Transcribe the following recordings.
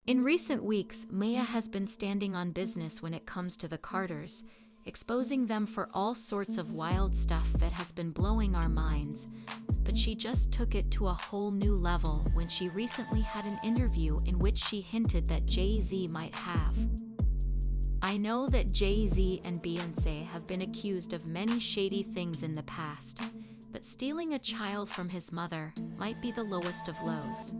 In recent weeks, Maya has been standing on business when it comes to the Carters, exposing them for all sorts of wild stuff that has been blowing our minds. But she just took it to a whole new level when she recently had an interview in which she hinted that Jay-Z might have. I know that Jay-Z and Beyoncé have been accused of many shady things in the past, but stealing a child from his mother might be the lowest of lows.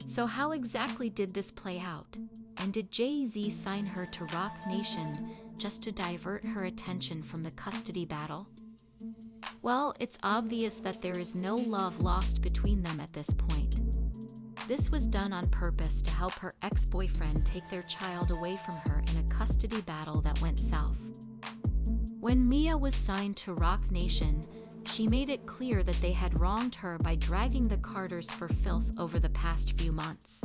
So how exactly did this play out? And did Jay-Z sign her to Roc Nation just to divert her attention from the custody battle? Well, it's obvious that there is no love lost between them at this point. This was done on purpose to help her ex-boyfriend take their child away from her in a custody battle that went south. When Mia was signed to Roc Nation, she made it clear that they had wronged her by dragging the Carters for filth over the past few months.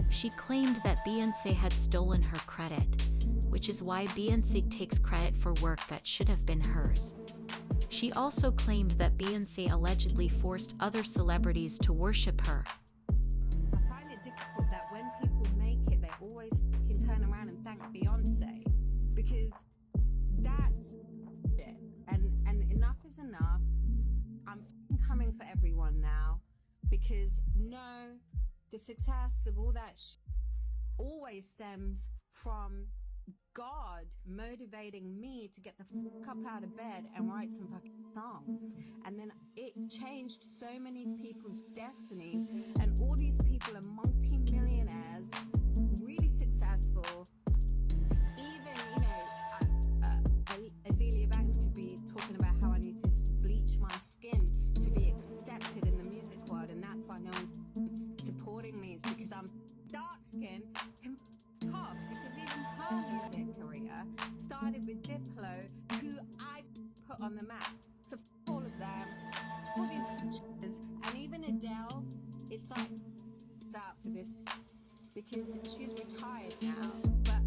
She claimed that Beyoncé had stolen her credit, which is why Beyoncé takes credit for work that should have been hers. She also claimed that Beyoncé allegedly forced other celebrities to worship her. I find it difficult that when people make it, they always can turn around and thank Beyoncé, because that's it. And enough is enough. I'm coming for everyone now, because no, the success of all that always stems from God motivating me to get the fuck up out of bed and write some fucking songs. And then it changed so many people's destinies, and all these people are multi-millionaires, really successful. Even, Azealia Banks could be talking about how I need to bleach my skin to be accepted in the music world, and that's why no one's supporting me. It's because I'm dark-skinned and tough, because even her music career started with Diplo, who I put on the map. So all of them, all these bitches, and even Adele, it's like, it's out for this, because she's retired now, but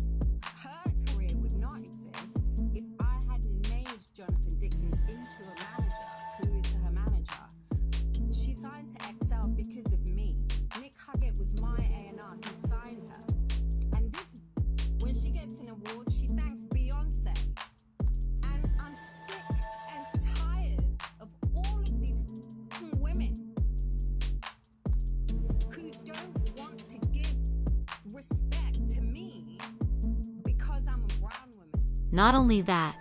her career would not exist if I hadn't made Jonathan Dickens into a manager, who is her manager. She signed to XL because of me. Nick Huggett was my A&R who signed her. And this, when she gets an award, she thanks Beyoncé. And I'm sick and tired of all of these women who don't want to give respect to me because I'm a brown woman. Not only that,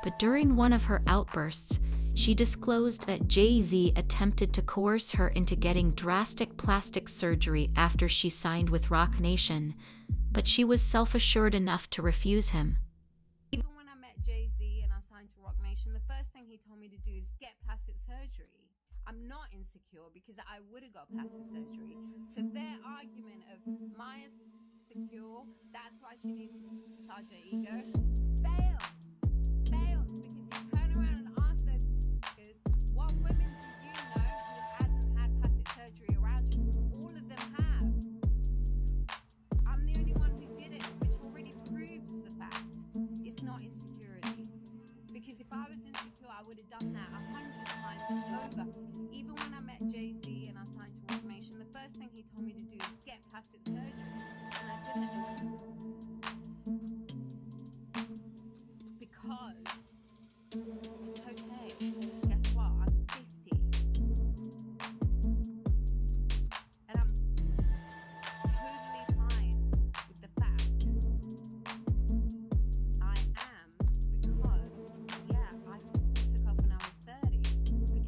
but during one of her outbursts, she disclosed that Jay-Z attempted to coerce her into getting drastic plastic surgery after she signed with Roc Nation, but she was self-assured enough to refuse him. Even when I met Jay-Z and I signed to Roc Nation, the first thing he told me to do is get plastic surgery. I'm not insecure, because I would have got plastic surgery. So their argument of Maya's insecure, that's why she needs to massage her ego, fails. Fails, because you turn around and ask those what women do you know who hasn't had plastic surgery around you? All of them have. I'm the only one who didn't, which already proves the fact it's not insecurity. Because if I was insecure, I would have done that 100 times over. Even when I met Jay-Z and I signed to Roc Nation, the first thing he told me to do is get plastic surgery. And I didn't. Because it's okay. Guess what? I'm 50. And I'm totally fine with the fact I am, because, yeah, I took off when I was 30. Because it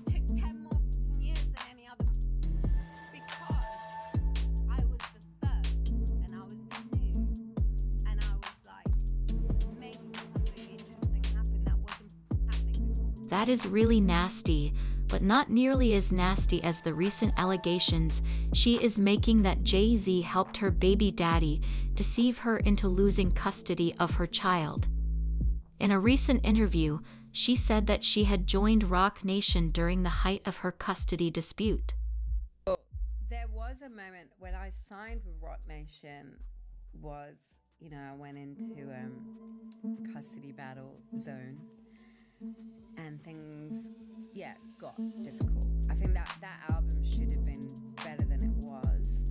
took 10 more years than any other. Because I was the first, and I was the new, and I was like making something interesting happen that wasn't happening before. That is really nasty, but not nearly as nasty as the recent allegations she is making that Jay-Z helped her baby daddy deceive her into losing custody of her child. In a recent interview, she said that she had joined Roc Nation during the height of her custody dispute. There was a moment when I signed with Roc Nation, I went into custody battle zone, and things, got difficult. I think that album should have been better than it was.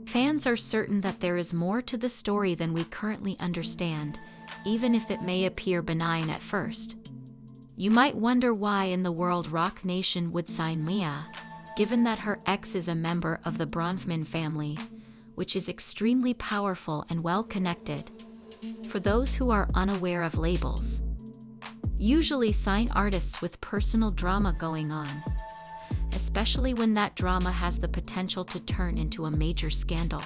Fans are certain that there is more to the story than we currently understand, even if it may appear benign at first. You might wonder why in the world Roc Nation would sign Mia, given that her ex is a member of the Bronfman family, which is extremely powerful and well-connected. For those who are unaware of labels, usually sign artists with personal drama going on, especially when that drama has the potential to turn into a major scandal.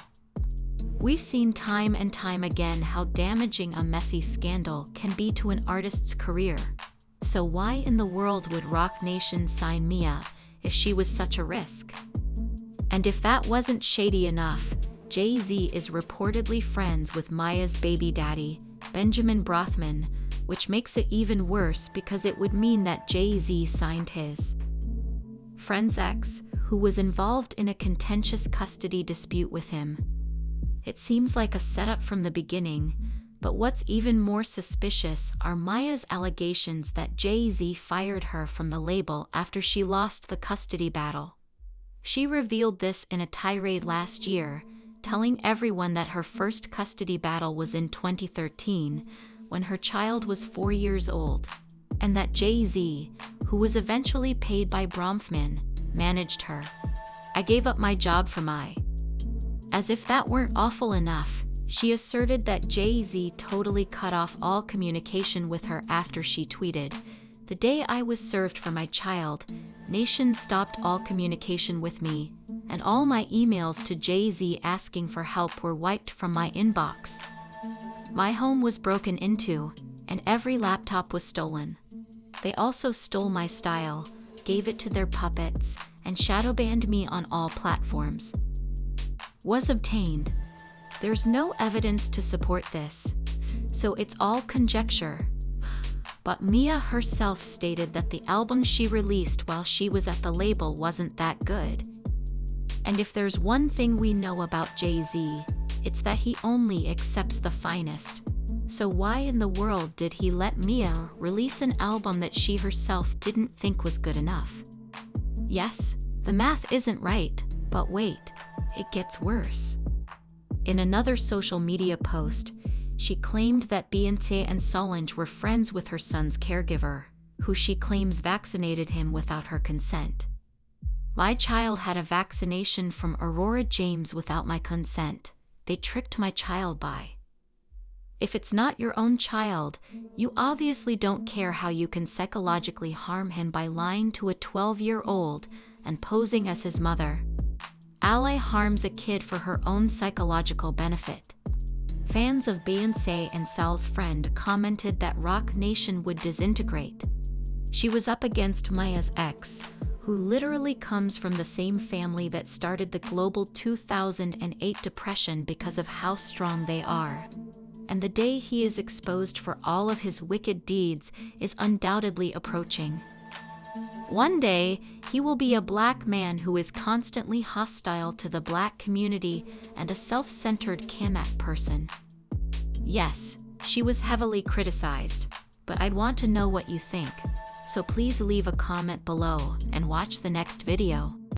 We've seen time and time again how damaging a messy scandal can be to an artist's career. So why in the world would Roc Nation sign Mia if she was such a risk? And if that wasn't shady enough, Jay-Z is reportedly friends with Maya's baby daddy, Benjamin Bronfman, which makes it even worse because it would mean that Jay-Z signed his friend's ex, who was involved in a contentious custody dispute with him. It seems like a setup from the beginning, but what's even more suspicious are Maya's allegations that Jay-Z fired her from the label after she lost the custody battle. She revealed this in a tirade last year, telling everyone that her first custody battle was in 2013, when her child was 4 years old, and that Jay-Z, who was eventually paid by Bronfman, managed her. "I gave up my job for my..." As if that weren't awful enough, she asserted that Jay-Z totally cut off all communication with her after she tweeted, "The day I was served for my child, Nation stopped all communication with me, and all my emails to Jay-Z asking for help were wiped from my inbox. My home was broken into, and every laptop was stolen. They also stole my style, gave it to their puppets, and shadow banned me on all platforms." Was obtained. There's no evidence to support this, so it's all conjecture. But Mia herself stated that the album she released while she was at the label wasn't that good. And if there's one thing we know about Jay-Z, it's that he only accepts the finest. So why in the world did he let Mia release an album that she herself didn't think was good enough? Yes, the math isn't right, but wait, it gets worse. In another social media post, she claimed that Beyoncé and Solange were friends with her son's caregiver, who she claims vaccinated him without her consent. "My child had a vaccination from Aurora James without my consent. They tricked my child by..." If it's not your own child, you obviously don't care how you can psychologically harm him by lying to a 12-year-old and posing as his mother. Ally harms a kid for her own psychological benefit. Fans of Beyoncé and Sal's friend commented that Roc Nation would disintegrate. She was up against Maya's ex, who literally comes from the same family that started the global 2008 depression because of how strong they are. And the day he is exposed for all of his wicked deeds is undoubtedly approaching. One day, he will be a black man who is constantly hostile to the black community and a self-centered Kemet person. Yes, she was heavily criticized, but I'd want to know what you think. So please leave a comment below and watch the next video.